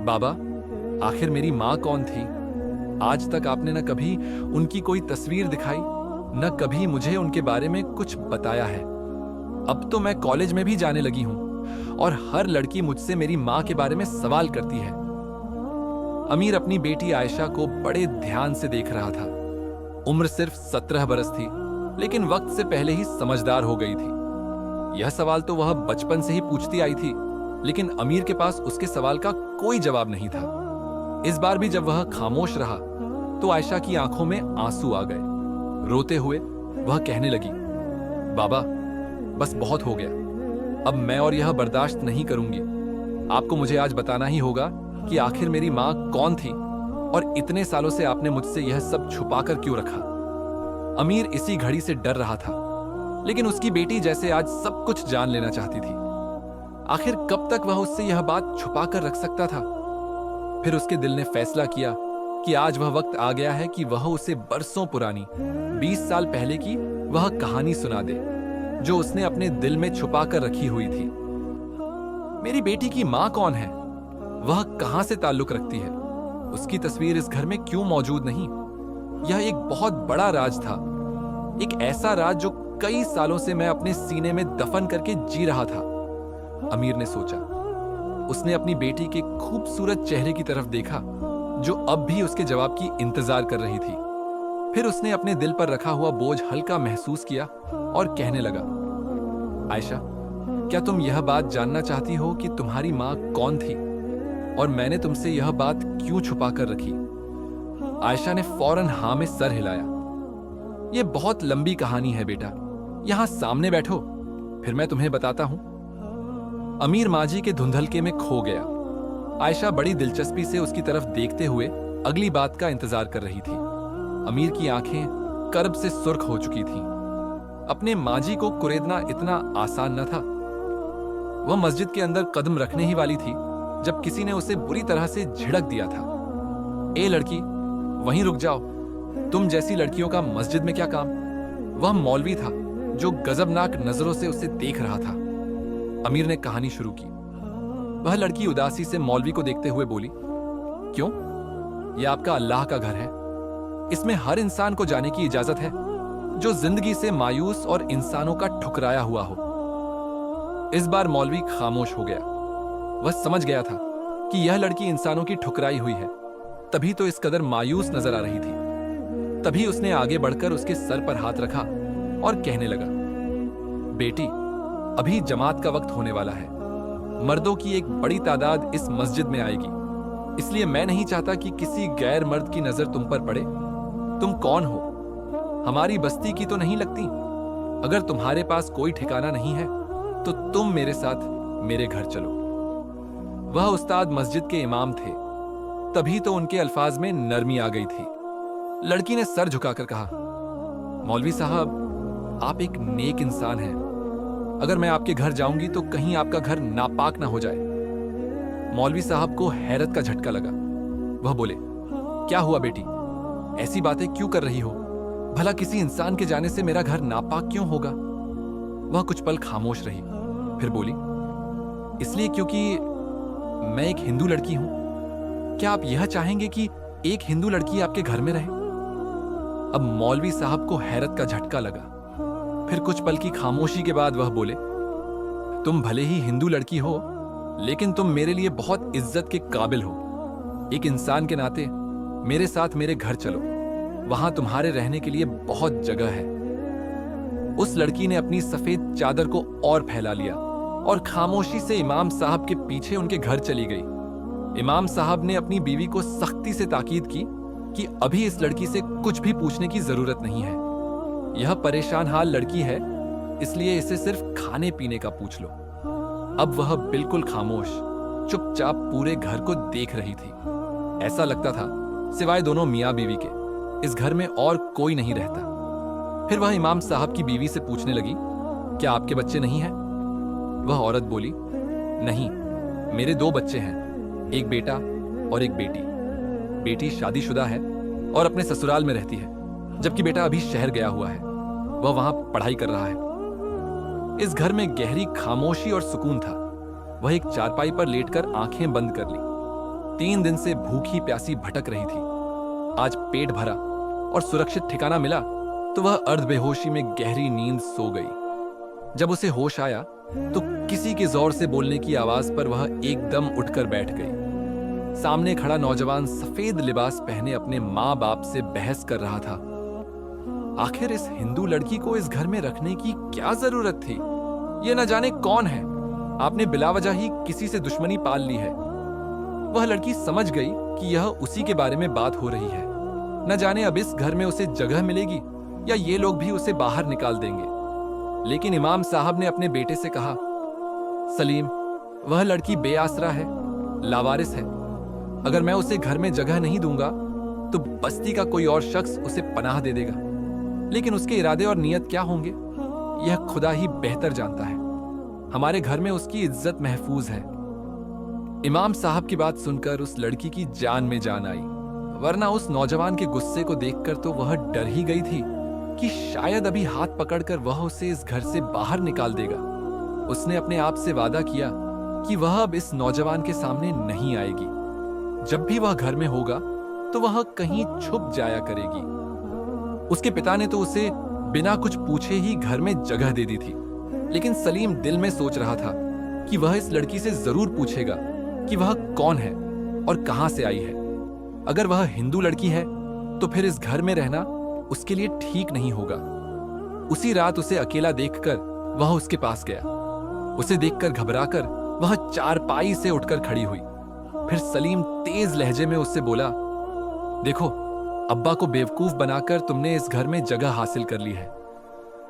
बाबा, आखिर मेरी माँ कौन थी? आज तक आपने न कभी उनकी कोई तस्वीर दिखाई, न कभी मुझे उनके बारे में कुछ बताया है। अब तो मैं कॉलेज में भी जाने लगी हूं और हर लड़की मुझसे मेरी माँ के बारे में सवाल करती है। अमीर अपनी बेटी आयशा को बड़े ध्यान से देख रहा था। उम्र सिर्फ 17 बरस थी, लेकिन वक्त से पहले ही समझदार हो गई थी। यह सवाल तो वह बचपन से ही पूछती आई थी, लेकिन अमीर के पास उसके सवाल का कोई जवाब नहीं था। इस बार भी जब वह खामोश रहा तो आयशा की आंखों में आंसू आ गए। रोते हुए वह कहने लगी, बाबा, बस बहुत हो गया। अब मैं और यह बर्दाश्त नहीं करूंगी। आपको मुझे आज बताना ही होगा कि आखिर मेरी माँ कौन थी और इतने सालों से आपने मुझसे यह सब छुपाकर क्यों रखा। अमीर इसी घड़ी से डर रहा था, लेकिन उसकी बेटी जैसे आज सब कुछ जान लेना चाहती थी। आखिर कब तक वह उससे यह बात छुपाकर रख सकता था? फिर उसके दिल ने फैसला किया कि आज वह वक्त आ गया है कि वह उसे बरसों पुरानी 20 साल पहले की वह कहानी सुना दे जो उसने अपने दिल में छुपाकर रखी हुई थी। मेरी बेटी की मां कौन है? वह कहां से ताल्लुक रखती है? उसकी तस्वीर इस घर में क्यों मौजूद नहीं? यह एक बहुत बड़ा राज था, एक ऐसा राज जो कई सालों से मैं अपने सीने में दफन करके जी रहा था। अमीर ने सोचा। उसने अपनी बेटी के खूबसूरत चेहरे की तरफ देखा जो अब भी उसके जवाब की इंतजार कर रही थी। फिर उसने अपने दिल पर रखा हुआ बोझ हल्का महसूस किया और कहने लगा, आयशा, क्या तुम यह बात जानना चाहती हो कि तुम्हारी माँ कौन थी और मैंने तुमसे यह बात क्यों छुपा कर रखी? आयशा ने फौरन हाँ में सर हिलाया। यह बहुत लंबी कहानी है बेटा, यहां सामने बैठो, फिर मैं तुम्हें बताता हूं। अमीर माजी के धुंधलके में खो गया। आयशा बड़ी दिलचस्पी से उसकी तरफ देखते हुए अगली बात का इंतजार कर रही थी। अमीर की आंखें कर्ब से सुर्ख हो चुकी थीं। अपने माजी को कुरेदना इतना आसान न था। वह मस्जिद के अंदर कदम रखने ही वाली थी जब किसी ने उसे बुरी तरह से झिड़क दिया था। ए लड़की, वहीं रुक जाओ, तुम जैसी लड़कियों का मस्जिद में क्या काम? वह मौलवी था जो गजबनाक नजरों से उसे देख रहा था। अमीर ने कहानी शुरू की। वह लड़की उदासी से मौलवी को देखते हुए बोली, क्यों? यह आपका अल्लाह का घर है। इसमें हर इंसान को जाने की इजाजत है जो जिंदगी से मायूस और इंसानों का ठुकराया हुआ हो। इस बार मौलवी खामोश हो गया। वह समझ गया था कि यह लड़की इंसानों की ठुकराई हुई है, तभी तो इस कदर मायूस नजर आ रही थी। तभी उसने आगे बढ़कर उसके सर पर हाथ रखा और कहने लगा, बेटी, अभी जमात का वक्त होने वाला है। मर्दों की एक बड़ी तादाद इस मस्जिद में आएगी, इसलिए मैं नहीं चाहता कि किसी गैर मर्द की नजर तुम पर पड़े। तुम कौन हो? हमारी बस्ती की तो नहीं लगती। अगर तुम्हारे पास कोई ठिकाना नहीं है तो तुम मेरे साथ मेरे घर चलो। वह उस्ताद मस्जिद के इमाम थे, तभी तो उनके अल्फाज में नरमी आ गई थी। लड़की ने सर झुकाकर कहा, मौलवी साहब, आप एक नेक इंसान हैं। अगर मैं आपके घर जाऊंगी तो कहीं आपका घर नापाक ना हो जाए। मौलवी साहब को हैरत का झटका लगा। वह बोले, क्या हुआ बेटी? ऐसी बातें क्यों कर रही हो? भला किसी इंसान के जाने से मेरा घर नापाक क्यों होगा? वह कुछ पल खामोश रही, फिर बोली, इसलिए क्योंकि मैं एक हिंदू लड़की हूं। क्या आप यह चाहेंगे कि एक हिंदू लड़की आपके घर में रहे? अब मौलवी साहब को हैरत का झटका लगा। फिर कुछ पल की खामोशी के बाद वह बोले, तुम भले ही हिंदू लड़की हो, लेकिन तुम मेरे लिए बहुत इज्जत के काबिल हो। एक इंसान के नाते मेरे साथ मेरे घर चलो, वहां तुम्हारे रहने के लिए बहुत जगह है। उस लड़की ने अपनी सफेद चादर को और फैला लिया और खामोशी से इमाम साहब के पीछे उनके घर चली गई। इमाम साहब ने अपनी बीवी को सख्ती से ताकीद की कि अभी इस लड़की से कुछ भी पूछने की जरूरत नहीं है। यह परेशान हाल लड़की है, इसलिए इसे सिर्फ खाने पीने का पूछ लो। अब वह बिल्कुल खामोश, चुपचाप पूरे घर को देख रही थी। ऐसा लगता था सिवाय दोनों मियाँ बीवी के इस घर में और कोई नहीं रहता। फिर वह इमाम साहब की बीवी से पूछने लगी, क्या आपके बच्चे नहीं हैं? वह औरत बोली, नहीं, मेरे 2 बच्चे हैं, एक बेटा और एक बेटी। बेटी शादीशुदा है और अपने ससुराल में रहती है, जबकि बेटा अभी शहर गया हुआ है। वह वहां पढ़ाई कर रहा है। इस घर में गहरी खामोशी और सुकून था। वह एक चारपाई पर लेटकर आंखें बंद कर ली। 3 दिन से भूखी प्यासी भटक रही थी। आज पेट भरा और सुरक्षित ठिकाना मिला तो वह अर्ध बेहोशी में गहरी नींद सो गई। जब उसे होश आया तो किसी के जोर से बोलने की आवाज पर वह एकदम उठकर बैठ गई। सामने खड़ा नौजवान सफेद लिबास पहने अपने माँ बाप से बहस कर रहा था। आखिर इस हिंदू लड़की को इस घर में रखने की क्या जरूरत थी? ये न जाने कौन है, आपने बिलावजह ही किसी से दुश्मनी पाल ली है। वह लड़की समझ गई कि यह उसी के बारे में बात हो रही है। न जाने अब इस घर में उसे जगह मिलेगी या ये लोग भी उसे बाहर निकाल देंगे। लेकिन इमाम साहब ने अपने बेटे से कहा, सलीम, वह लड़की बेआसरा है, लावारिस है। अगर मैं उसे घर में जगह नहीं दूंगा तो बस्ती का कोई और शख्स उसे पनाह दे देगा। लेकिन उसके इरादे और नियत क्या होंगे यह खुदा ही बेहतर जानता है। हमारे घर में उसकी इज्जत महफूज है। इमाम साहब की बात सुनकर उस लड़की की जान में जान आई, वरना उस नौजवान के गुस्से को देखकर तो वह डर ही गई थी कि शायद अभी हाथ पकड़कर वह उसे इस घर से बाहर निकाल देगा। उसने अपने आप से वादा किया कि वह अब इस नौजवान के सामने नहीं आएगी। जब भी वह घर में होगा तो वह कहीं छुप जाया करेगी। उसके पिता ने तो उसे बिना कुछ पूछे ही घर में जगह दे दी थी। लेकिन सलीम दिल में सोच रहा था कि वह इस लड़की से जरूर पूछेगा कि वह कौन है और कहां से आई है। अगर वह हिंदू लड़की है तो फिर इस घर में रहना उसके लिए ठीक नहीं होगा। उसी रात उसे अकेला देखकर वह उसके पास गया। उसे देखकर घबराकर वह चारपाई से उठकर खड़ी हुई। फिर सलीम तेज लहजे में उससे बोला, देखो, अब्बा को बेवकूफ बनाकर तुमने इस घर में जगह हासिल कर ली है,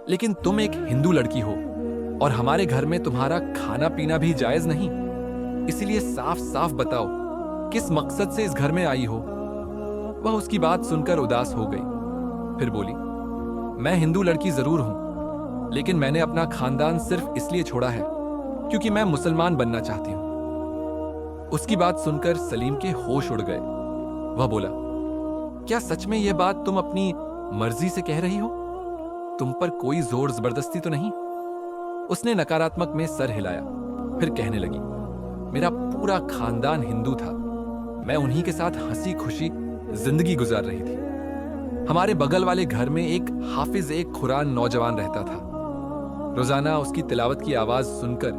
लेकिन तुम एक हिंदू लड़की हो और हमारे घर में तुम्हारा खाना पीना भी जायज नहीं। इसलिए साफ साफ बताओ किस मकसद से इस घर में आई हो। वह उसकी बात सुनकर उदास हो गई। फिर बोली, मैं हिंदू लड़की जरूर हूं, लेकिन मैंने अपना खानदान सिर्फ इसलिए छोड़ा है क्योंकि मैं मुसलमान बनना चाहती हूं। उसकी बात सुनकर सलीम के होश उड़ गए। वह बोला, क्या सच में यह बात तुम अपनी मर्जी से कह रही हो? तुम पर कोई जोर जबरदस्ती तो नहीं? उसने नकारात्मक में सर हिलाया। फिर कहने लगी, मेरा पूरा खानदान हिंदू था। मैं उन्हीं के साथ हंसी खुशी जिंदगी गुजार रही थी। हमारे बगल वाले घर में एक हाफिज एक कुरान नौजवान रहता था। रोजाना उसकी तिलावत की आवाज सुनकर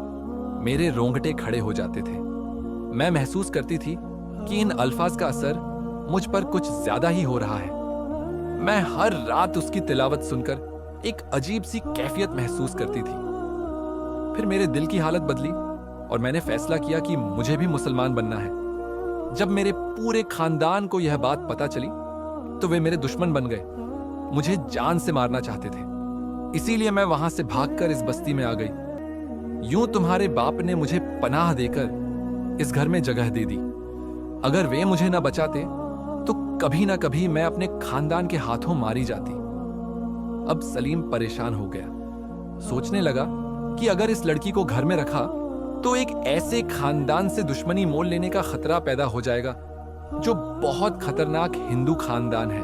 मेरे रोंगटे खड़े हो जाते थे। मैं महसूस करती थी कि इन अल्फाज का असर मुझ पर कुछ ज्यादा ही हो रहा है। मैं हर रात उसकी तिलावत सुनकर एक अजीब सी कैफियत महसूस करती थी। फिर मेरे दिल की हालत बदली और मैंने फैसला किया कि मुझे भी मुसलमान बनना है। जब मेरे पूरे खानदान को यह बात पता चली तो वे मेरे दुश्मन बन गए, मुझे जान से मारना चाहते थे। इसीलिए मैं वहां से भागकर इस बस्ती में आ गई। यूं तुम्हारे बाप ने मुझे पनाह देकर इस घर में जगह दे दी। अगर वे मुझे ना बचाते तो कभी ना कभी मैं अपने खानदान के हाथों मारी जाती। अब सलीम परेशान हो गया। सोचने लगा कि अगर इस लड़की को घर में रखा तो एक ऐसे खानदान से दुश्मनी मोल लेने का खतरा पैदा हो जाएगा जो बहुत खतरनाक हिंदू खानदान है।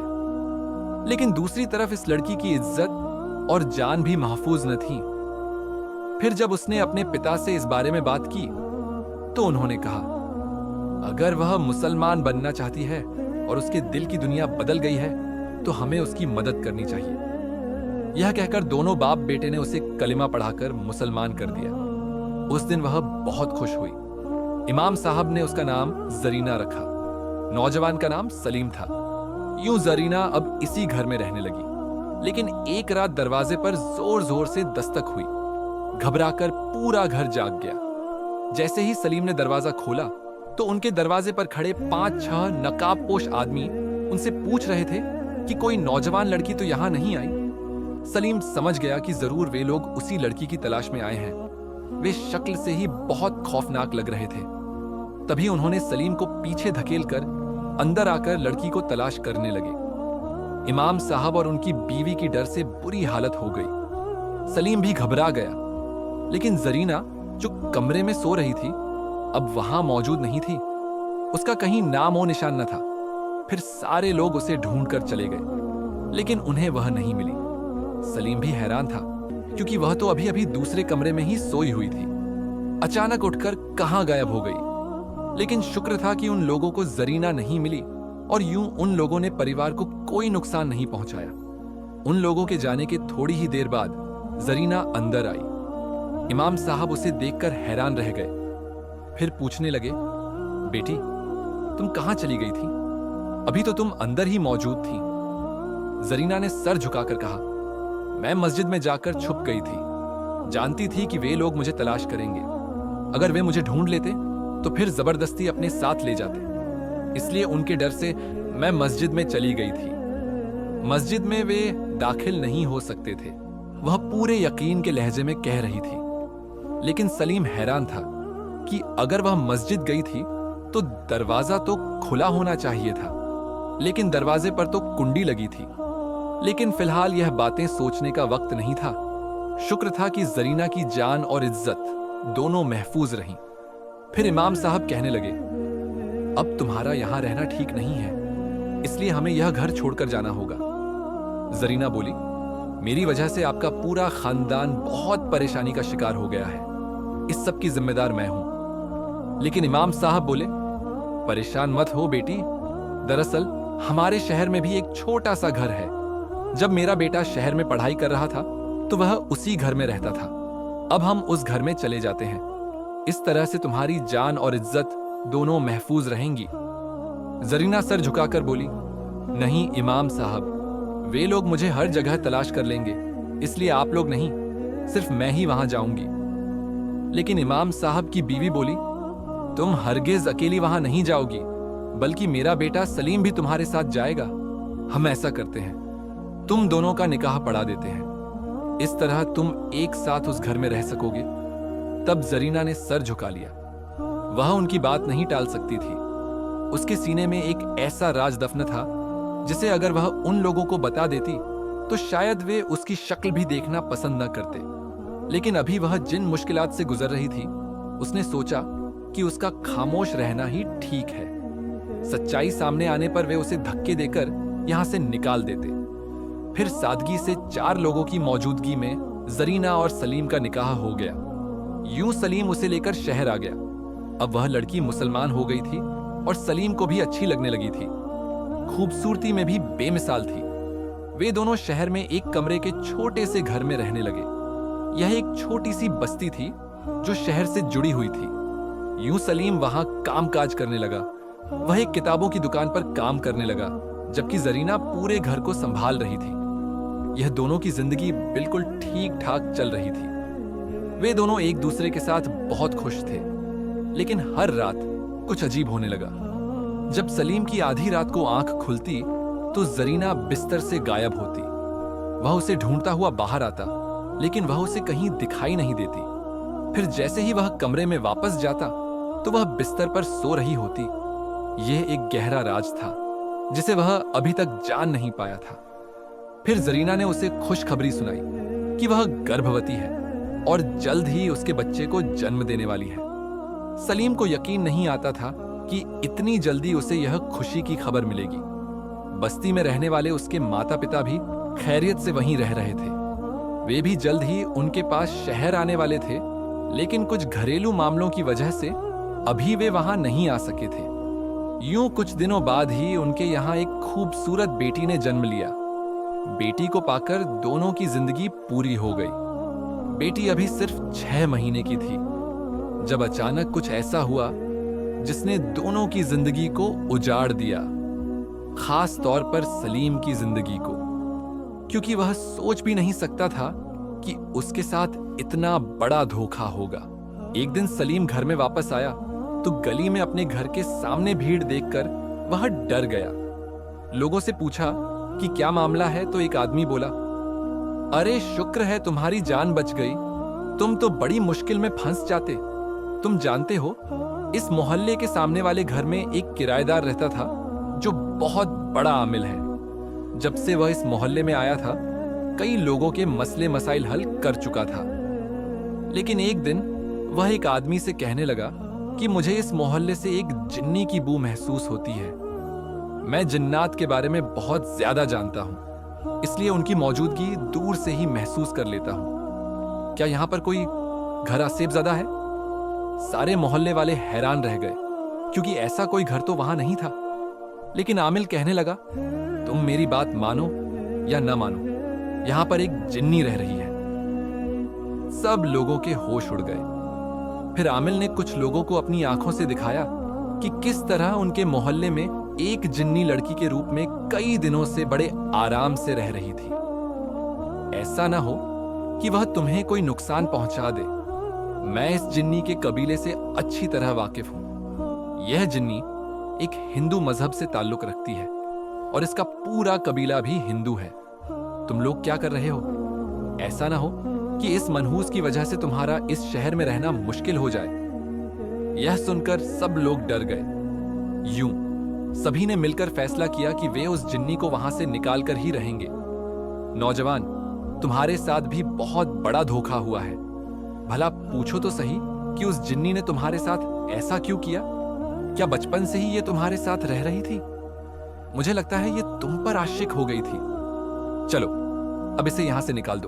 लेकिन दूसरी तरफ इस लड़की की इज्जत और जान भी महफूज न थी। फिर जब उसने अपने पिता से इस बारे में बात की तो उन्होंने कहा, अगर वह मुसलमान बनना चाहती है और उसके दिल की दुनिया बदल गई है तो हमें उसकी मदद करनी चाहिए। यह कहकर दोनों बाप बेटे ने उसे कलिमा पढ़ाकर मुसलमान कर दिया। उस दिन वह बहुत खुश हुई। इमाम साहब ने उसका नाम जरीना रखा। नौजवान का नाम सलीम था। यूं जरीना अब इसी घर में रहने लगी। लेकिन एक रात दरवाजे पर जोर जोर से दस्तक हुई। घबराकर पूरा घर जाग गया। जैसे ही सलीम ने दरवाजा खोला तो उनके दरवाजे पर खड़े 5-6 नकाबपोश आदमी उनसे पूछ रहे थे कि कोई नौजवान लड़की तो यहां नहीं आई। सलीम समझ गया कि जरूर वे लोग उसी लड़की की तलाश में आए हैं। वे शक्ल से ही बहुत खौफनाक लग रहे थे। तभी उन्होंने सलीम को पीछे धकेलकर अंदर आकर लड़की को तलाश करने लगे। इमाम साहब और उनकी बीवी की डर से बुरी हालत हो गई। सलीम भी घबरा गया। लेकिन जरीना जो कमरे में सो रही थी अब वहां मौजूद नहीं थी। उसका कहीं नामो निशान न था। फिर सारे लोग उसे ढूंढकर चले गए, लेकिन उन्हें वह नहीं मिली। सलीम भी हैरान था क्योंकि वह तो अभी अभी दूसरे कमरे में ही सोई हुई थी। अचानक उठकर कहां गायब हो गई। लेकिन शुक्र था कि उन लोगों को जरीना नहीं मिली और यूं उन लोगों ने परिवार को कोई नुकसान नहीं पहुंचाया। उन लोगों के जाने के थोड़ी ही देर बाद जरीना अंदर आई। इमाम साहब उसे देखकर हैरान रह गए। फिर पूछने लगे, बेटी तुम कहां चली गई थी? अभी तो तुम अंदर ही मौजूद थी। जरीना ने सर झुकाकर कहा, मैं मस्जिद में जाकर छुप गई थी। जानती थी कि वे लोग मुझे तलाश करेंगे। अगर वे मुझे ढूंढ लेते तो फिर जबरदस्ती अपने साथ ले जाते, इसलिए उनके डर से मैं मस्जिद में चली गई थी। मस्जिद में वे दाखिल नहीं हो सकते थे, वह पूरे यकीन के लहजे में कह रही थी। लेकिन सलीम हैरान था कि अगर वह मस्जिद गई थी तो दरवाजा तो खुला होना चाहिए था, लेकिन दरवाजे पर तो कुंडी लगी थी। लेकिन फिलहाल यह बातें सोचने का वक्त नहीं था। शुक्र था कि जरीना की जान और इज्जत दोनों महफूज रहीं। फिर इमाम साहब कहने लगे, अब तुम्हारा यहां रहना ठीक नहीं है, इसलिए हमें यह घर छोड़कर जाना होगा। जरीना बोली, मेरी वजह से आपका पूरा खानदान बहुत परेशानी का शिकार हो गया है, इस सब की जिम्मेदार मैं हूं। लेकिन इमाम साहब बोले, परेशान मत हो बेटी, दरअसल हमारे शहर में भी एक छोटा सा घर है। जब मेरा बेटा शहर में पढ़ाई कर रहा था तो वह उसी घर में रहता था। अब हम उस घर में चले जाते हैं। इस तरह से तुम्हारी जान और इज्जत दोनों महफूज रहेंगी। जरीना सर झुकाकर बोली, नहीं इमाम साहब, वे लोग मुझे हर जगह तलाश कर लेंगे, इसलिए आप लोग नहीं, सिर्फ मैं ही वहां जाऊंगी। लेकिन इमाम साहब की बीवी बोली, तुम हरगिज अकेली वहां नहीं जाओगी, बल्कि मेरा बेटा सलीम भी तुम्हारे साथ जाएगा। हम ऐसा करते हैं, तुम दोनों का निकाह पढ़ा देते हैं, इस तरह तुम एक साथ उस घर में रह सकोगे। तब जरीना ने सर झुका लिया। वह उनकी बात नहीं टाल सकती थी। उसके सीने में एक ऐसा राज दफन था जिसे अगर वह उन लोगों को बता देती तो शायद वे उसकी शक्ल भी देखना पसंद न करते। लेकिन अभी वह जिन मुश्किलात से गुजर रही थी, उसने सोचा कि उसका खामोश रहना ही ठीक है। सच्चाई सामने आने पर वे उसे धक्के देकर यहां से निकाल देते। फिर सादगी से 4 लोगों की मौजूदगी में जरीना और सलीम का निकाह हो गया। यूं सलीम उसे लेकर शहर आ गया। अब वह लड़की मुसलमान हो गई थी और सलीम को भी अच्छी लगने लगी थी। खूबसूरती में भी बेमिसाल थी। वे दोनों शहर में एक कमरे के छोटे से घर में रहने लगे। यह एक छोटी सी बस्ती थी जो शहर से जुड़ी हुई थी। यूं सलीम वहां कामकाज करने लगा। वह एक किताबों की दुकान पर काम करने लगा, जबकि जरीना पूरे घर को संभाल रही थी। यह दोनों की जिंदगी बिल्कुल ठीक ठाक चल रही थी। वे दोनों एक दूसरे के साथ बहुत खुश थे। लेकिन हर रात कुछ अजीब होने लगा। जब सलीम की आधी रात को आंख खुलती तो जरीना बिस्तर से गायब होती। वह उसे ढूंढता हुआ बाहर आता, लेकिन वह उसे कहीं दिखाई नहीं देती। फिर जैसे ही वह कमरे में वापस जाता तो वह बिस्तर पर सो रही होती। यह एक गहरा राज था जिसे वह अभी तक जान नहीं पाया था। फिर जरीना ने उसे खुशखबरी सुनाई कि वह गर्भवती है और जल्द ही उसके बच्चे को जन्म देने वाली है। सलीम को यकीन नहीं आता था कि इतनी जल्दी उसे यह खुशी की खबर मिलेगी। बस्ती में रहने वाले उसके माता पिता भी खैरियत से वहीं रह रहे थे। वे भी जल्द ही उनके पास शहर आने वाले थे, लेकिन कुछ घरेलू मामलों की वजह से अभी वे वहां नहीं आ सके थे। यूं कुछ दिनों बाद ही उनके यहाँ एक खूबसूरत बेटी ने जन्म लिया। बेटी को पाकर दोनों की जिंदगी पूरी हो गई। बेटी अभी सिर्फ 6 महीने की थी जब अचानक कुछ ऐसा हुआ जिसने दोनों की जिंदगी को उजाड़ दिया, खास तौर पर सलीम की जिंदगी को, क्योंकि वह सोच भी नहीं सकता था कि उसके साथ इतना बड़ा धोखा होगा। एक दिन सलीम घर में वापस आया तो गली में अपने घर के सामने भीड़ देखकर वह डर गया। लोगों से पूछा कि क्या मामला है, तो एक आदमी बोला, अरे शुक्र है तुम्हारी जान बच गई, तुम तो बड़ी मुश्किल में फंस जाते। तुम जानते हो, इस मोहल्ले के सामने वाले घर में एक किराएदार रहता था जो बहुत बड़ा आमिल है। जब से वह इस मोहल्ले में आया था कई लोगों के मसले मसाइल हल कर चुका था। लेकिन एक दिन वह एक आदमी से कहने लगा कि मुझे इस मोहल्ले से एक जिन्नी की बू महसूस होती है। मैं जिन्नात के बारे में बहुत ज्यादा जानता हूं, इसलिए उनकी मौजूदगी दूर से ही महसूस कर लेता हूं। क्या यहां पर कोई घर आसेबज़दा है? सारे मोहल्ले वाले हैरान रह गए क्योंकि ऐसा कोई घर तो वहां नहीं था। लेकिन आमिल कहने लगा, तुम मेरी बात मानो या न मानो, यहां पर एक जिन्नी रह रही है। सब लोगों के होश उड़ गए। फिर आमिल ने कुछ लोगों को अपनी आंखों से दिखाया कि किस तरह उनके मोहल्ले में एक जिन्नी लड़की के रूप में कई दिनों से बड़े आराम से रह रही थी। ऐसा ना हो कि वह तुम्हें कोई नुकसान पहुंचा दे। मैं इस जिन्नी के कबीले से अच्छी तरह वाकिफ हूं। यह जिन्नी एक हिंदू मजहब से ताल्लुक रखती है और इसका पूरा कबीला भी हिंदू है। तुम लोग क्या कर रहे हो? ऐसा ना हो कि इस मनहूस की वजह से तुम्हारा इस शहर में रहना मुश्किल हो जाए। यह सुनकर सब लोग डर गए। यूं सभी ने मिलकर फैसला किया कि वे उस जिन्नी को वहां से निकाल कर ही रहेंगे। नौजवान, तुम्हारे साथ भी बहुत बड़ा धोखा हुआ है। भला पूछो तो सही कि उस जिन्नी ने तुम्हारे साथ ऐसा क्यों किया? क्या बचपन से ही ये तुम्हारे साथ रह रही थी? मुझे लगता है ये तुम पर आशिक हो गई थी। चलो अब इसे यहां से निकाल दो,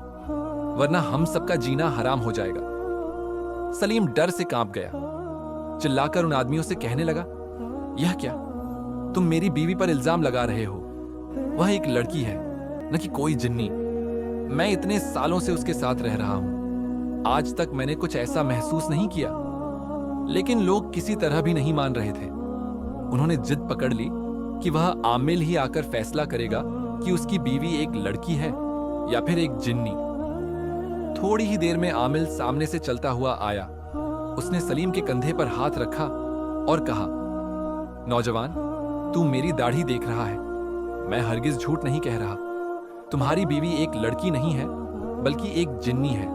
वरना हम सबका जीना हराम हो जाएगा। सलीम डर से कांप गया। चिल्लाकर उन आदमियों से कहने लगा, यह क्या? तुम मेरी बीवी पर इल्जाम लगा रहे हो। वह एक लड़की है, न कि कोई जिन्नी। मैं इतने सालों से उसके साथ रह रहा हूं, आज तक मैंने कुछ ऐसा महसूस नहीं किया। लेकिन लोग किसी तरह भी नहीं मान रहे थे। उन्होंने जिद पकड़ ली कि वह आमिल ही आकर फैसला करेगा कि उसकी बीवी एक लड़की है या फिर एक जिन्नी। थोड़ी ही देर में आमिल सामने से चलता हुआ आया। उसने सलीम के कंधे पर हाथ रखा और कहा, नौजवान, तू मेरी दाढ़ी देख रहा है। मैं हरगिज झूठ नहीं कह रहा। तुम्हारी बीवी एक लड़की नहीं है, बल्कि एक जिन्नी है।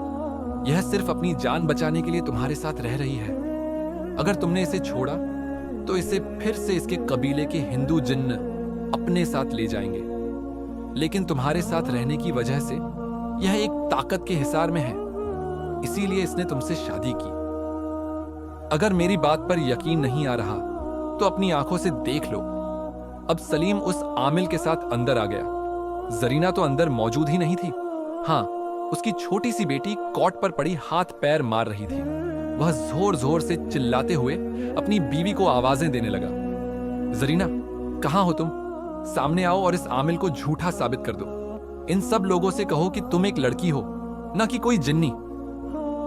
यह सिर्फ अपनी जान बचाने के लिए तुम्हारे साथ रह रही है। अगर तुमने इसे छोड़ा तो इसे फिर से इसके कबीले के हिंदू जिन्न अपने साथ ले जाएंगे। लेकिन तुम्हारे साथ रहने की वजह से यह एक ताकत के हिसार में है, इसीलिए इसने तुमसे शादी की। अगर मेरी बात पर यकीन नहीं आ रहा तो अपनी आंखों से देख लो। अब सलीम उस आमिल के साथ अंदर आ गया। जरीना तो अंदर मौजूद ही नहीं थी। हाँ, उसकी छोटी सी बेटी कॉट पर पड़ी हाथ पैर मार रही थी। वह जोर जोर से चिल्लाते हुए अपनी बीवी को आवाजें देने लगा। जरीना, कहां हो तुम? सामने आओ और इस आमिल को झूठा साबित कर दो। इन सब लोगों से कहो कि तुम एक लड़की हो, ना कि कोई जिन्नी।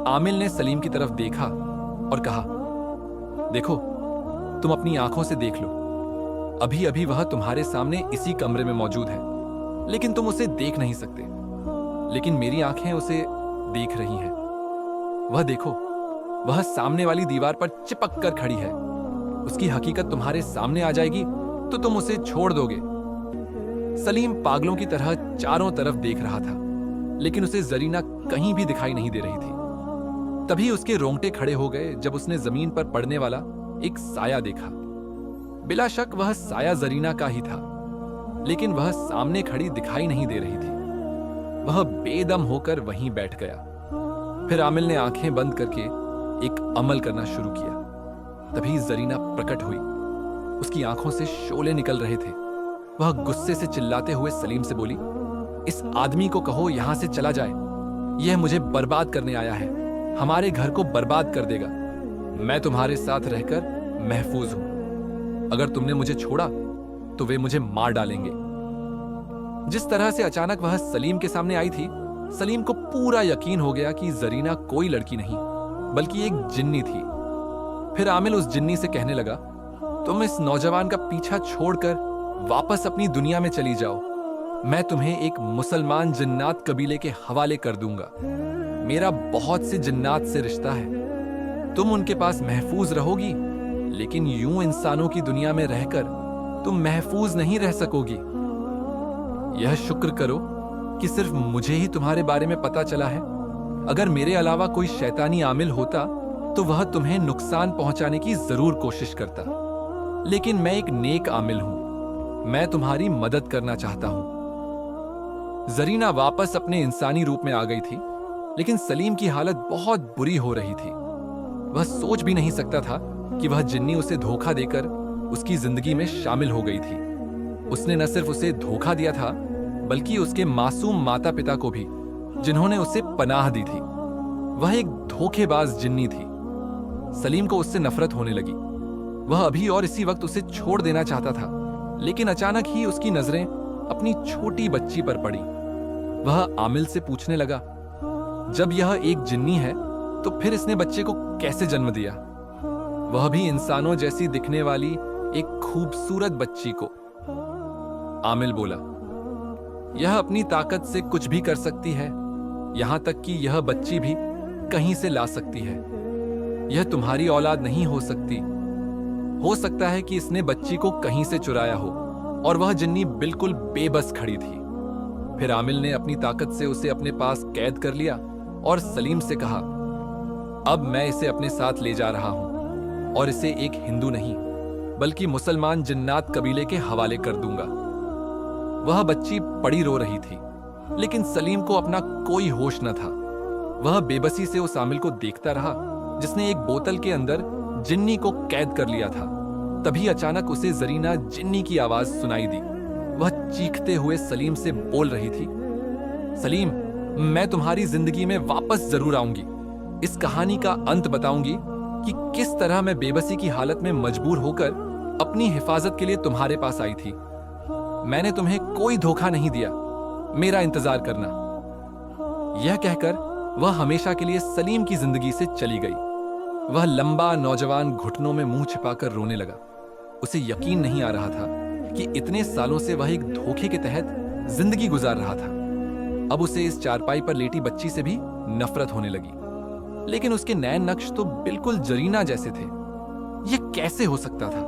आमिल ने सलीम की तरफ देखा और कहा, देखो, तुम अपनी आंखों से देख लो। अभी अभी वह तुम्हारे सामने इसी कमरे में मौजूद है, लेकिन तुम उसे देख नहीं सकते। लेकिन मेरी आंखें उसे देख रही हैं। वह देखो, वह सामने वाली दीवार पर चिपक कर खड़ी है। उसकी हकीकत तुम्हारे सामने आ जाएगी तो तुम उसे छोड़ दोगे। सलीम पागलों की तरह चारों तरफ देख रहा था, लेकिन उसे जरीना कहीं भी दिखाई नहीं दे रही थी। तभी उसके रोंगटे खड़े हो गए जब उसने जमीन पर पड़ने वाला एक साया देखा। बिला शक वह साया जरीना का ही था, लेकिन वह सामने खड़ी दिखाई नहीं दे रही थी। वह बेदम होकर वहीं बैठ गया। फिर आमिल ने आंखें बंद करके एक अमल करना शुरू किया। तभी जरीना प्रकट हुई। उसकी आंखों से शोले निकल रहे थे। वह गुस्से से चिल्लाते हुए सलीम से बोली, इस आदमी को कहो यहां से चला जाए। यह मुझे बर्बाद करने आया है, हमारे घर को बर्बाद कर देगा। मैं तुम्हारे साथ रहकर महफूज हूं। अगर तुमने मुझे छोड़ा तो वे मुझे मार डालेंगे। जिस तरह से अचानक वह सलीम के सामने आई थी, सलीम को पूरा यकीन हो गया कि जरीना कोई लड़की नहीं, बल्कि एक जिन्नी थी। फिर आमिल उस जिन्नी से कहने लगा, तुम इस नौजवान का पीछा छोड़कर वापस अपनी दुनिया में चली जाओ। मैं तुम्हें एक मुसलमान जिन्नात कबीले के हवाले कर दूंगा। मेरा बहुत से जिन्नात से रिश्ता है। तुम उनके पास महफूज रहोगी, लेकिन यूं इंसानों की दुनिया में रहकर तुम महफूज नहीं रह सकोगी। यह शुक्र करो कि सिर्फ मुझे ही तुम्हारे बारे में पता चला है। अगर मेरे अलावा कोई शैतानी आमिल होता तो वह तुम्हें नुकसान पहुंचाने की जरूर कोशिश करता। लेकिन मैं एक नेक आमिल हूं। मैं तुम्हारी मदद करना चाहता हूं। जरीना वापस अपने इंसानी रूप में आ गई थी, लेकिन सलीम की हालत बहुत बुरी हो रही थी। वह सोच भी नहीं सकता था कि वह जिन्नी उसे धोखा देकर उसकी जिंदगी में शामिल हो गई थी। उसने न सिर्फ उसे धोखा दिया था, बल्कि उसके मासूम माता पिता को भी, जिन्होंने उसे पनाह दी थी। वह एक धोखेबाज जिन्नी थी। सलीम को उससे नफरत होने लगी। वह अभी और इसी वक्त उसे छोड़ देना चाहता था, लेकिन अचानक ही उसकी नजरें अपनी छोटी बच्ची पर पड़ी। वह आमिल से पूछने लगा, जब यह एक जिन्नी है तो फिर इसने बच्चे को कैसे जन्म दिया, वह भी इंसानों जैसी दिखने वाली एक खूबसूरत बच्ची को। आमिल बोला, यह अपनी ताकत से कुछ भी कर सकती है, यहां तक कि यह बच्ची भी कहीं से ला सकती है। यह तुम्हारी औलाद नहीं हो सकती। हो सकता है कि इसने बच्ची को कहीं से चुराया हो। और वह जिन्नी बिल्कुल बेबस खड़ी थी। फिर आमिल ने अपनी ताकत से उसे अपने पास कैद कर लिया और सलीम से कहा, अब मैं इसे अपने साथ ले जा रहा हूं और इसे एक हिंदू नहीं बल्कि मुसलमान जिन्नात कबीले के हवाले कर दूंगा। वह बच्ची पड़ी रो रही थी, लेकिन सलीम को अपना कोई होश न था। वह बेबसी से उस आमिल को देखता रहा जिसने एक बोतल के अंदर जिन्नी को कैद कर लिया था। तभी अचानक उसे जरीना जिन्नी की आवाज सुनाई दी। वह चीखते हुए सलीम से बोल रही थी, सलीम, मैं तुम्हारी जिंदगी में वापस जरूर आऊंगी। इस कहानी का अंत बताऊंगी कि किस तरह मैं बेबसी की हालत में मजबूर होकर अपनी हिफाजत के लिए तुम्हारे पास आई थी। मैंने तुम्हें कोई धोखा नहीं दिया, मेरा इंतजार करना। यह कहकर वह हमेशा के लिए सलीम की जिंदगी से चली गई। वह लंबा नौजवान घुटनों में मुंह छिपाकर रोने लगा। उसे यकीन नहीं आ रहा था कि इतने सालों से वह एक धोखे के तहत जिंदगी गुजार रहा था। अब उसे इस चारपाई पर लेटी बच्ची से भी नफरत होने लगी, लेकिन उसके नैन नक्श तो बिल्कुल जरीना जैसे थे। यह कैसे हो सकता था?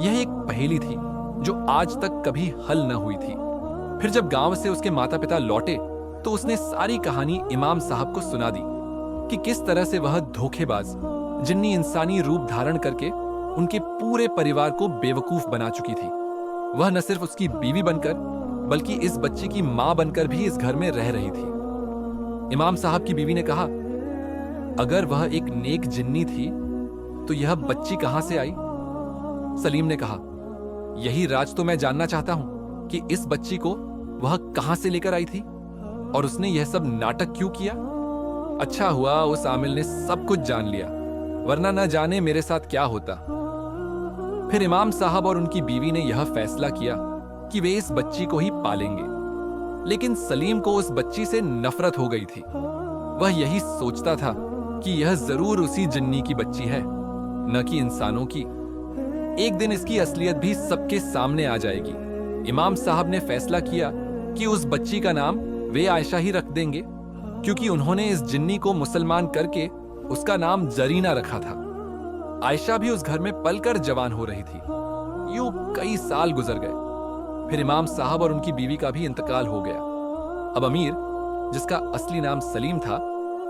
यह एक पहेली थी जो आज तक कभी हल न हुई थी। फिर जब गांव से उसके माता पिता लौटे तो उसने सारी कहानी इमाम साहब को सुना दी कि किस तरह से वह धोखेबाज जिन्नी इंसानी रूप धारण करके उनके पूरे परिवार को बेवकूफ बना चुकी थी। वह न सिर्फ उसकी बीवी बनकर बल्कि इस बच्ची की मां बनकर भी इस घर में रह रही थी। इमाम साहब की बीवी ने कहा, अगर वह एक नेक जिन्नी थी तो यह बच्ची कहां से आई? सलीम ने कहा, यही राज तो मैं जानना चाहता हूं कि इस बच्ची को वह कहां से लेकर आई थी और उसने यह सब नाटक क्यों किया। अच्छा हुआ उस आमिल ने सब कुछ जान लिया, वरना न जाने मेरे साथ क्या होता। फिर इमाम साहब और उनकी बीवी ने यह फैसला किया कि वे इस बच्ची को ही पालेंगे। लेकिन सलीम को उस बच्ची से नफरत हो गई थी। वह यही सोचता था कि यह जरूर उसी जिन्नी की बच्ची है, न कि इंसानों की। एक दिन इसकी असलियत भी सबके सामने आ जाएगी। इमाम साहब ने फैसला किया कि उस बच्ची का नाम वे आयशा ही रख देंगे, क्योंकि उन्होंने इस जिन्नी को मुसलमान करके उसका नाम जरीना रखा था। आयशा भी उस घर में पलकर जवान हो रही थी। यूं कई साल गुजर गए। फिर इमाम साहब और उनकी बीवी का भी इंतकाल हो गया। अब अमीर, जिसका असली नाम सलीम था,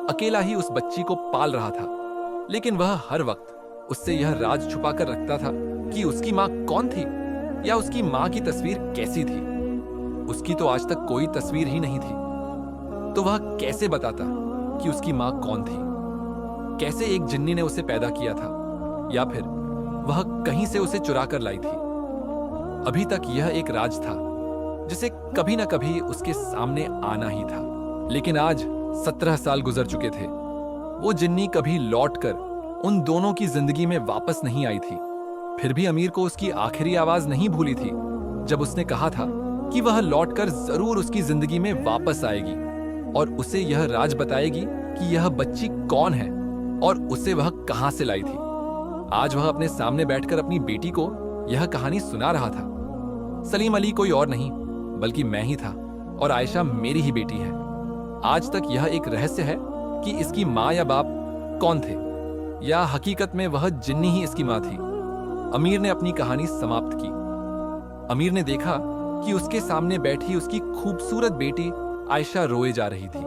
अकेला ही उस बच्ची को पाल रहा था। लेकिन वह हर वक्त उससे यह राज छुपा कर रखता था कि उसकी मां कौन थी या उसकी मां की तस्वीर कैसी थी। उसकी तो आज तक कोई तस्वीर ही नहीं थी, तो वह कैसे बताता कि उसकी मां कौन थी? कैसे एक जिन्नी ने उसे पैदा किया था, या फिर वह कहीं से उसे चुरा कर लाई थी? अभी तक यह एक राज था जिसे कभी न कभी उसके सामने आना ही था। लेकिन आज 17 साल गुजर चुके थे। वो जिन्नी कभी लौटकर उन दोनों की जिंदगी में वापस नहीं आई थी। फिर भी अमीर को उसकी आखिरी आवाज नहीं भूली थी, जब उसने कहा था कि वह लौटकर जरूर उसकी जिंदगी में वापस आएगी और उसे यह राज बताएगी कि यह बच्ची कौन है और उसे वह कहां से लाई थी। आज वह अपने सामने बैठकर अपनी बेटी को यह कहानी सुना रहा था। सलीम अली कोई और नहीं बल्कि मैं ही था और आयशा मेरी ही बेटी है। आज तक यह एक रहस्य है कि इसकी मां या बाप कौन थे, या हकीकत में वह जिन्नी ही इसकी मां थी। अमीर ने अपनी कहानी समाप्त की। अमीर ने देखा कि उसके सामने बैठी उसकी खूबसूरत बेटी आयशा रोए जा रही थी।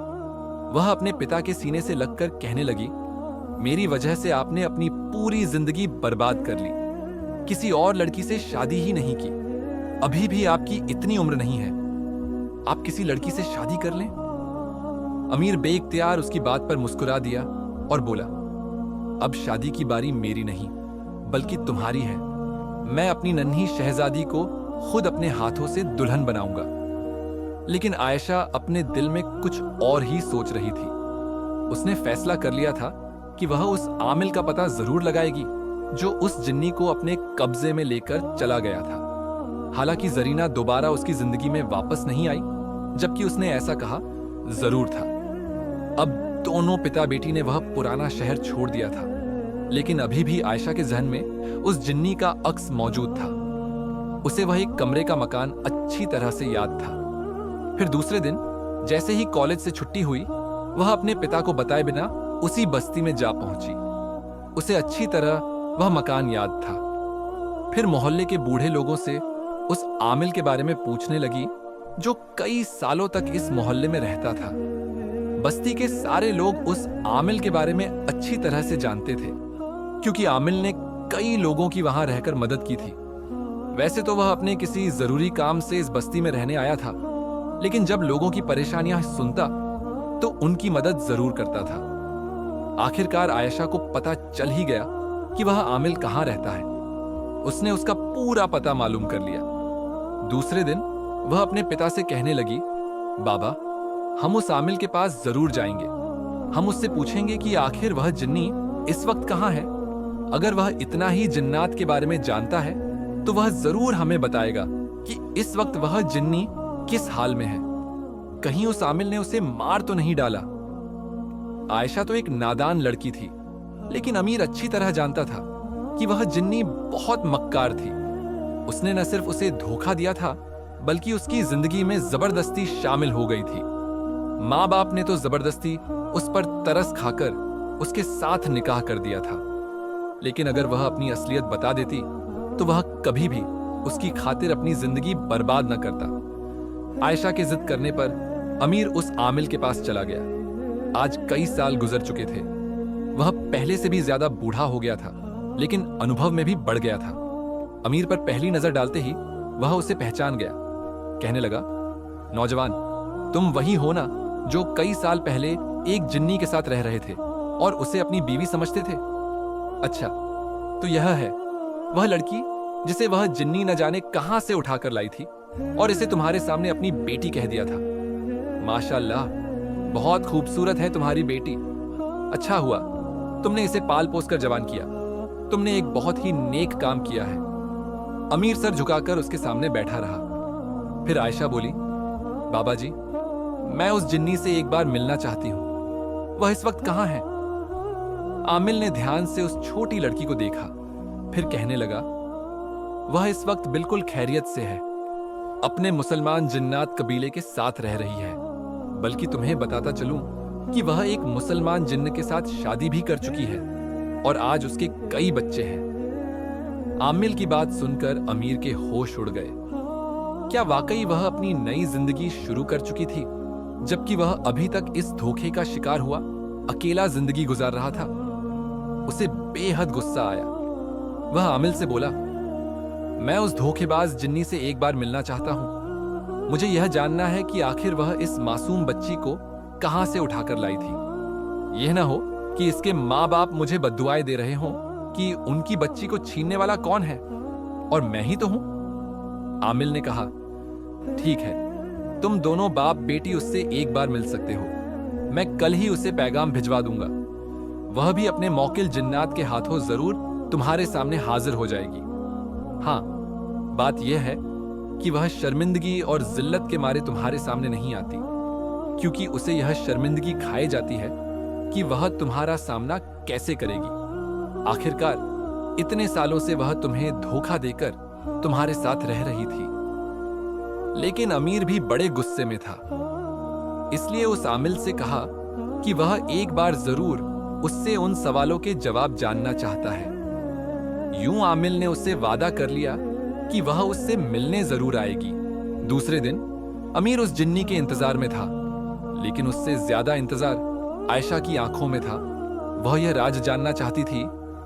वह अपने पिता के सीने से लगकर कहने लगी, मेरी वजह से आपने अपनी पूरी जिंदगी बर्बाद कर ली। किसी और लड़की से शादी ही नहीं की। अभी भी आपकी इतनी उम्र नहीं है, आप किसी लड़की से शादी कर लें। अमीर बेइख्तियार उसकी बात पर मुस्कुरा दिया और बोला, अब शादी की बारी मेरी नहीं बल्कि तुम्हारी है। मैं अपनी नन्ही शहजादी को खुद अपने हाथों से दुल्हन बनाऊंगा। लेकिन आयशा अपने दिल में कुछ और ही सोच रही थी। उसने फैसला कर लिया था कि वह उस आमिल का पता जरूर लगाएगी जो उस जिन्नी को अपने कब्जे में लेकर चला गया था। हालांकि जरीना दोबारा उसकी जिंदगी में वापस नहीं आई, जबकि उसने ऐसा कहा जरूर था। अब दोनों पिता बेटी ने वह पुराना शहर छोड़ दिया था, लेकिन अभी भी आयशा के जहन में उस जिन्नी का अक्स मौजूद था। उसे वह एक कमरे का मकान अच्छी तरह से याद था। फिर दूसरे दिन जैसे ही कॉलेज से छुट्टी हुई, वह अपने पिता को बताए बिना उसी बस्ती में जा पहुंची। उसे अच्छी तरह वह मकान याद था। फिर मोहल्ले के बूढ़े लोगों से उस आमिल के बारे में पूछने लगी, जो कई सालों तक इस मोहल्ले में रहता था। बस्ती के सारे लोग उस आमिल के बारे में अच्छी तरह से जानते थे, क्योंकि आमिल ने कई लोगों की वहां रहकर मदद की थी। वैसे तो वह अपने किसी जरूरी काम से इस बस्ती में रहने आया था, लेकिन जब लोगों की परेशानियां सुनता तो उनकी मदद जरूर करता था। आखिरकार आयशा को पता चल ही गया कि वह आमिल कहां रहता है। उसने उसका पूरा पता मालूम कर लिया। दूसरे दिन वह अपने पिता से कहने लगी, बाबा, हम उस आमिल के पास जरूर जाएंगे। हम उससे पूछेंगे कि आखिर वह जिन्नी इस वक्त कहां है। अगर वह इतना ही जिन्नात के बारे में जानता है तो वह जरूर हमें बताएगा कि इस वक्त वह जिन्नी किस हाल में है। कहीं उस आमिल ने उसे मार तो नहीं डाला। आयशा तो एक नादान लड़की थी, लेकिन अमीर अच्छी तरह जानता था कि वह जिन्नी बहुत मक्कार थी। उसने न सिर्फ उसे धोखा दिया था, बल्कि उसकी जिंदगी में जबरदस्ती शामिल हो गई थी। माँ बाप ने तो जबरदस्ती उस पर तरस खाकर उसके साथ निकाह कर दिया था, लेकिन अगर वह अपनी असलियत बता देती तो वह कभी भी उसकी खातिर अपनी जिंदगी बर्बाद न करता। आयशा के जिद करने पर अमीर उस आमिल के पास चला गया। आज कई साल गुजर चुके थे। वह पहले से भी ज्यादा बूढ़ा हो गया था, लेकिन अनुभव में भी बढ़ गया था। अमीर पर पहली नजर डालते ही वह उसे पहचान गया। कहने लगा, नौजवान, तुम वही हो ना जो कई साल पहले एक जिन्नी के साथ रह रहे थे और उसे अपनी बीवी समझते थे? अच्छा, तो यह है वह लड़की जिसे वह जिन्नी न जाने कहां से उठाकर लाई थी और इसे तुम्हारे सामने अपनी बेटी कह दिया था। माशाल्लाह, बहुत खूबसूरत है तुम्हारी बेटी। अच्छा हुआ तुमने इसे पाल पोस कर जवान किया। तुमने एक बहुत ही नेक काम किया है। अमीर सर झुकाकर उसके सामने बैठा रहा। फिर आयशा बोली, बाबा जी, मैं उस जिन्नी से एक बार मिलना चाहती हूं। वह इस वक्त कहां है? आमिल ने ध्यान से उस छोटी लड़की को देखा, फिर कहने लगा, वह इस वक्त बिल्कुल खैरियत से है। अपने मुसलमान जिन्नात कबीले के साथ रह रही है। बल्कि तुम्हें बताता चलूं कि वह एक मुसलमान जिन्न के साथ शादी भी कर चुकी है और आज उसके कई बच्चे हैं। आमिल की बात सुनकर अमीर के होश उड़ गए। क्या वाकई वह अपनी नई जिंदगी शुरू कर चुकी थी, जबकि वह अभी तक इस धोखे का शिकार हुआ अकेला जिंदगी गुजार रहा था? उसे बेहद गुस्सा आया। वह आमिल से बोला, मैं उस धोखेबाज जिन्नी से एक बार मिलना चाहता हूं। मुझे यह जानना है कि आखिर वह इस मासूम बच्ची को कहां से उठाकर लाई थी। यह ना हो कि इसके माँ बाप मुझे बद्दुआएं दे रहे हों कि उनकी बच्ची को छीनने वाला कौन है, और मैं ही तो हूं। आमिल ने कहा, ठीक है, तुम दोनों बाप बेटी उससे एक बार मिल सकते हो। मैं कल ही उसे पैगाम भिजवा दूंगा। वह भी अपने मौकिल जिन्नात के हाथों जरूर तुम्हारे सामने हाजिर हो जाएगी। हाँ, बात यह है कि वह शर्मिंदगी और जिल्लत के मारे तुम्हारे सामने नहीं आती, क्योंकि उसे यह शर्मिंदगी खाई जाती है कि वह तुम्हारा सामना कैसे करेगी। आखिरकार इतने सालों से वह तुम्हें धोखा देकर तुम्हारे साथ रह रही थी। लेकिन अमीर भी बड़े गुस्से में था, इसलिए उस आमिल से कहा कि वह एक बार जरूर उससे उन सवालों के जवाब जानना चाहता है। यूं आमिल ने उससे वादा कर लिया कि वह उससे मिलने जरूर आएगी। दूसरे दिन अमीर उस जिन्नी के इंतजार में था, लेकिन उससे ज्यादा इंतजार आयशा की आंखों में था। वह यह राज जानना चाहती थी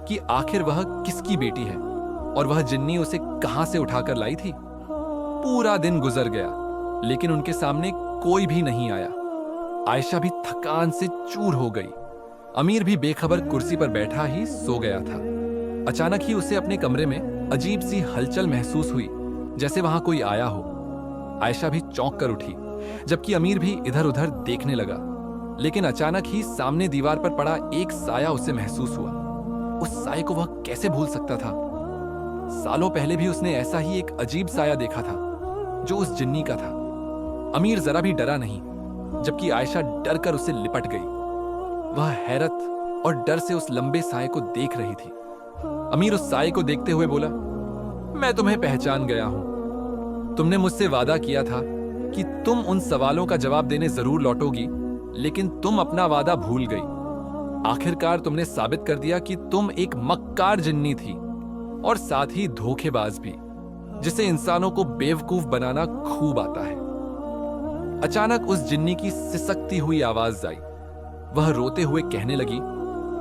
कि आखिर वह किसकी बेटी है और वह जिन्नी उसे कहां से उठाकर लाई थी। पूरा दिन गुजर गया, लेकिन उनके सामने कोई भी नहीं आया। आयशा भी थकान से चूर हो गई। अमीर भी बेखबर कुर्सी पर बैठा ही सो गया था। अचानक ही उसे अपने कमरे में अजीब सी हलचल महसूस हुई, जैसे वहां कोई आया हो। आयशा भी चौंक कर उठी, जबकि अमीर भी इधर उधर देखने लगा। लेकिन अचानक ही सामने दीवार पर पड़ा एक साया उसे महसूस हुआ। उस साए को वह कैसे भूल सकता था? सालों पहले भी उसने ऐसा ही एक अजीब साया देखा था जो उस जिन्नी का था। अमीर जरा भी डरा नहीं, जबकि आयशा डर कर उसे लिपट गई। वह हैरत और डर से उस लंबे साए को देख रही थी। अमीर उस साए को देखते हुए बोला, मैं तुम्हें पहचान गया हूं। तुमने मुझसे वादा किया था कि तुम उन सवालों का जवाब देने जरूर लौटोगी, लेकिन तुम अपना वादा भूल गई। आखिरकार तुमने साबित कर दिया कि तुम एक मक्कार जिन्नी थी और साथ ही धोखेबाज भी, जिसे इंसानों को बेवकूफ बनाना खूब आता है। अचानक उस जिन्नी की सिसकती हुई आवाज आई। वह रोते हुए कहने लगी,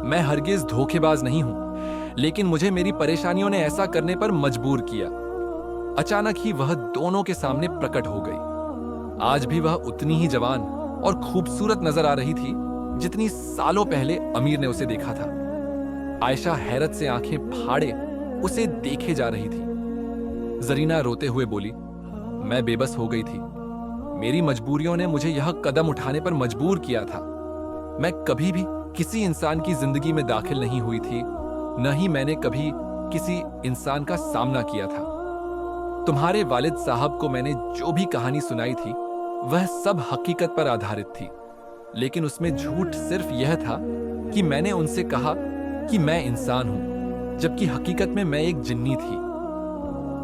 मैं हरगिज धोखेबाज नहीं हूं, लेकिन मुझे मेरी परेशानियों ने ऐसा करने पर मजबूर किया। अचानक ही वह दोनों के सामने प्रकट हो गई। आज भी वह उतनी ही जवान और खूबसूरत नजर आ रही थी जितनी सालों पहले अमीर ने उसे देखा था। आयशा हैरत से आंखें फाड़े उसे देखे जा रही थी। जरीना रोते हुए बोली, मैं बेबस हो गई थी। मेरी मजबूरियों ने मुझे यह कदम उठाने पर मजबूर किया था। मैं कभी भी किसी इंसान की जिंदगी में दाखिल नहीं हुई थी, न ही मैंने कभी किसी इंसान का सामना किया था। तुम्हारे वालिद साहब को मैंने जो भी कहानी सुनाई थी वह सब हकीकत पर आधारित थी, लेकिन उसमें झूठ सिर्फ यह था कि मैंने उनसे कहा कि मैं इंसान हूं, जबकि हकीकत में मैं एक जिन्नी थी।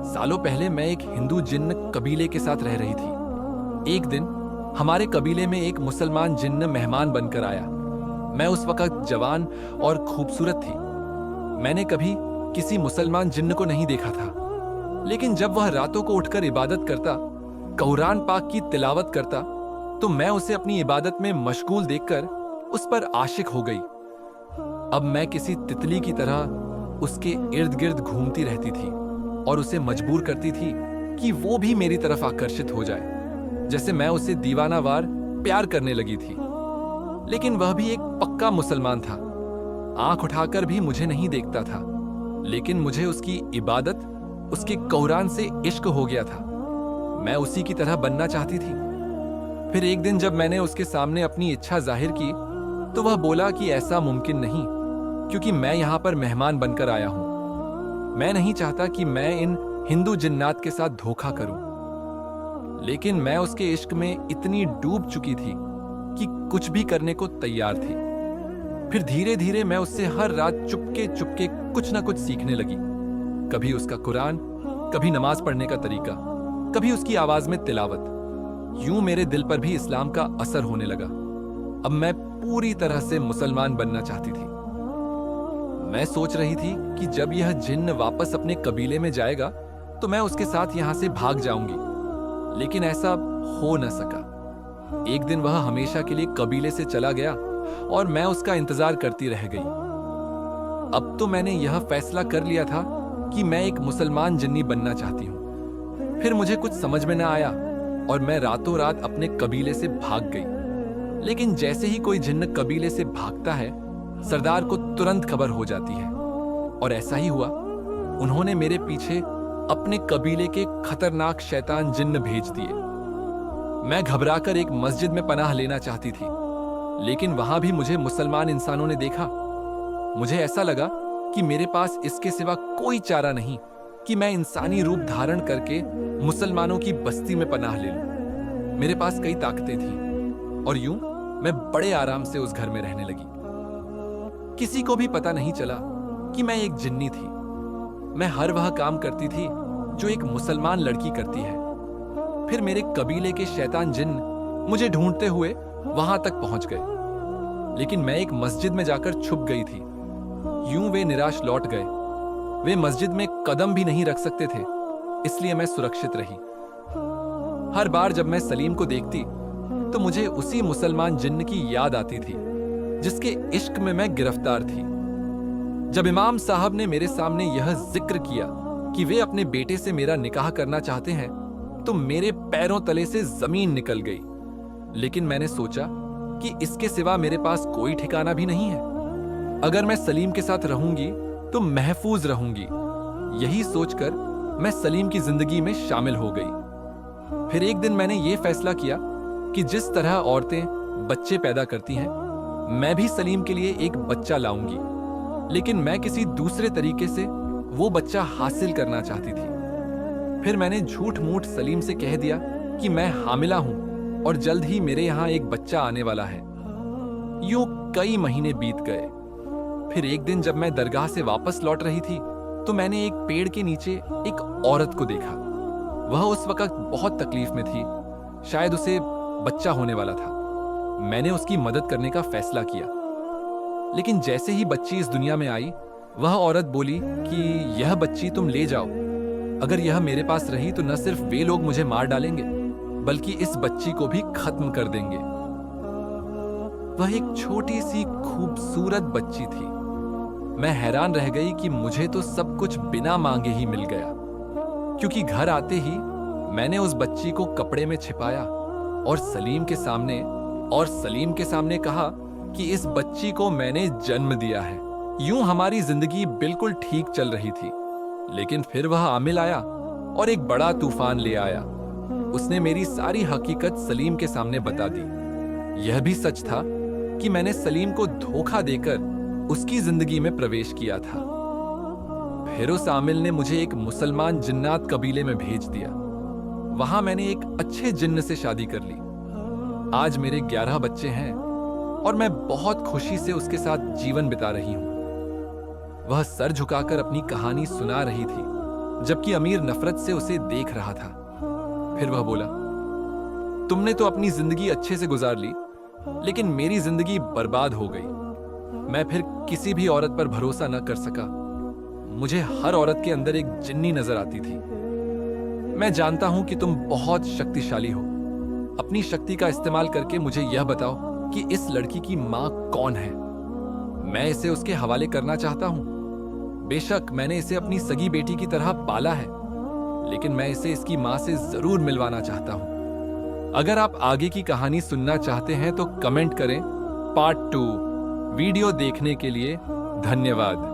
सालों पहले मैं एक हिंदू जिन्न कबीले के साथ रह रही थी। एक दिन हमारे कबीले में एक मुसलमान जिन्न मेहमान बनकर आया। मैं उस वक्त जवान और खूबसूरत थी। मैंने कभी किसी मुसलमान जिन्न को नहीं देखा था, लेकिन जब वह रातों को उठकर इबादत करता, कुरान पाक की तिलावत करता, तो मैं उसे अपनी इबादत में मशगूल देखकर उस पर आशिक हो गई। अब मैं किसी तितली की तरह उसके इर्द गिर्द घूमती रहती थी और उसे मजबूर करती थी कि वो भी मेरी तरफ आकर्षित हो जाए, जैसे मैं उसे दीवानावार प्यार करने लगी थी। लेकिन वह भी एक पक्का मुसलमान था। आंख उठाकर भी मुझे नहीं देखता था, लेकिन मुझे उसकी इबादत, उसके कुरान से इश्क हो गया था। मैं उसी की तरह बनना चाहती थी। फिर एक दिन जब मैंने उसके सामने अपनी इच्छा जाहिर की, तो वह बोला कि ऐसा मुमकिन नहीं, क्योंकि मैं यहां पर मेहमान बनकर आया हूं। मैं नहीं चाहता कि मैं इन हिंदू जिन्नात के साथ धोखा करूं। लेकिन मैं उसके इश्क में इतनी डूब चुकी थी कि कुछ भी करने को तैयार थी। फिर धीरे धीरे मैं उससे हर रात चुपके चुपके कुछ ना कुछ सीखने लगी। कभी उसका कुरान, कभी नमाज पढ़ने का तरीका, कभी उसकी आवाज में तिलावत। यूं मेरे दिल पर भी इस्लाम का असर होने लगा। अब मैं पूरी तरह से मुसलमान बनना चाहती थी। मैं सोच रही थी कि जब यह जिन्न वापस अपने कबीले में जाएगा तो मैं उसके साथ यहां से भाग जाऊंगी, लेकिन ऐसा हो न सका। एक दिन वह हमेशा के लिए कबीले से चला गया और मैं उसका इंतजार करती रह गई। अब तो मैंने यह फैसला कर लिया था कि मैं एक मुसलमान जिन्नी बनना चाहती हूं। फिर मुझे कुछ समझ में न आया और मैं रातों रात अपने कबीले से भाग गई। लेकिन जैसे ही कोई जिन्न कबीले से भागता है, सरदार को तुरंत खबर हो जाती है, और ऐसा ही हुआ। उन्होंने मेरे पीछे अपने कबीले के खतरनाक शैतान जिन्न भेज दिए। मैं घबराकर एक मस्जिद में पनाह लेना चाहती थी, लेकिन वहां भी मुझे मुसलमान इंसानों ने देखा। मुझे ऐसा लगा कि मेरे पास इसके सिवा कोई चारा नहीं कि मैं इंसानी रूप धारण करके मुसलमानों की बस्ती में पनाह ले लूं। मेरे पास कई ताकतें थीं और यूं मैं बड़े आराम से उस घर में रहने लगी। किसी को भी पता नहीं चला कि मैं एक जिन्नी थी। मैं हर वह काम करती थी जो एक मुसलमान लड़की करती है। फिर मेरे कबीले के शैतान जिन्न मुझे ढूंढते हुए वहां तक पहुंच गए, लेकिन मैं एक मस्जिद में जाकर छुप गई थी। यूं वे निराश लौट गए। वे मस्जिद में कदम भी नहीं रख सकते थे, इसलिए मैं सुरक्षित रही। हर बार जब मैं सलीम को देखती तो मुझे उसी मुसलमान जिन्न की याद आती थी जिसके इश्क में मैं गिरफ्तार थी। जब इमाम साहब ने मेरे सामने यह जिक्र किया कि वे अपने बेटे से मेरा निकाह करना चाहते हैं, तो मेरे पैरों तले से जमीन निकल गई। लेकिन मैंने सोचा कि इसके सिवा मेरे पास कोई ठिकाना भी नहीं है। अगर मैं सलीम के साथ रहूंगी तो महफूज रहूंगी। यही सोचकर मैं सलीम की जिंदगी में शामिल हो गई। फिर एक दिन मैंने यह फैसला किया कि जिस तरह औरतें बच्चे पैदा करती हैं, मैं भी सलीम के लिए एक बच्चा लाऊंगी। लेकिन मैं किसी दूसरे तरीके से वो बच्चा हासिल करना चाहती थी। फिर मैंने झूठ मूठ सलीम से कह दिया कि मैं हामिला हूं और जल्द ही मेरे यहाँ एक बच्चा आने वाला है। यूं कई महीने बीत गए। फिर एक दिन जब मैं दरगाह से वापस लौट रही थी तो मैंने एक पेड़ के नीचे एक औरत को देखा। वह उस वक्त बहुत तकलीफ में थी, शायद उसे बच्चा होने वाला था। मैंने उसकी मदद करने का फैसला किया, लेकिन जैसे ही बच्ची इस दुनिया में आई, वह औरत बोली कि यह बच्ची तुम ले जाओ। अगर यह मेरे पास रही तो न सिर्फ वे लोग मुझे मार डालेंगे, बल्कि इस बच्ची को भी खत्म कर देंगे। वह एक छोटी सी खूबसूरत बच्ची थी। मैं हैरान रह गई कि मुझे तो सब कुछ बिना मांगे ही मिल गया, क्योंकि घर आते ही मैंने उस बच्ची को कपड़े में छिपाया और सलीम के सामने कहा कि इस बच्ची को मैंने जन्म दिया है। यूं हमारी जिंदगी बिल्कुल ठीक चल रही थी, लेकिन फिर वह आमिल आया और एक बड़ा तूफान ले आया। उसने मेरी सारी हकीकत सलीम के सामने बता दी। यह भी सच था कि मैंने सलीम को धोखा देकर उसकी जिंदगी में प्रवेश किया था। फिर उस आमिल ने मुझे एक मुसलमान जिन्नात कबीले में भेज दिया। वहां मैंने एक अच्छे जिन्न से शादी कर ली। आज मेरे 11 बच्चे हैं और मैं बहुत खुशी से उसके साथ जीवन बिता रही हूं। वह सर झुकाकर अपनी कहानी सुना रही थी, जबकि अमीर नफरत से उसे देख रहा था। फिर वह बोला, तुमने तो अपनी जिंदगी अच्छे से गुजार ली, लेकिन मेरी जिंदगी बर्बाद हो गई। मैं फिर किसी भी औरत पर भरोसा न कर सका। मुझे हर औरत के अंदर एक जिन्नी नजर आती थी। मैं जानता हूं कि तुम बहुत शक्तिशाली हो। अपनी शक्ति का इस्तेमाल करके मुझे यह बताओ कि इस लड़की की मां कौन है। मैं इसे उसके हवाले करना चाहता हूं। बेशक मैंने इसे अपनी सगी बेटी की तरह पाला है, लेकिन मैं इसे इसकी मां से जरूर मिलवाना चाहता हूं। अगर आप आगे की कहानी सुनना चाहते हैं तो कमेंट करें पार्ट 2। वीडियो देखने के लिए धन्यवाद।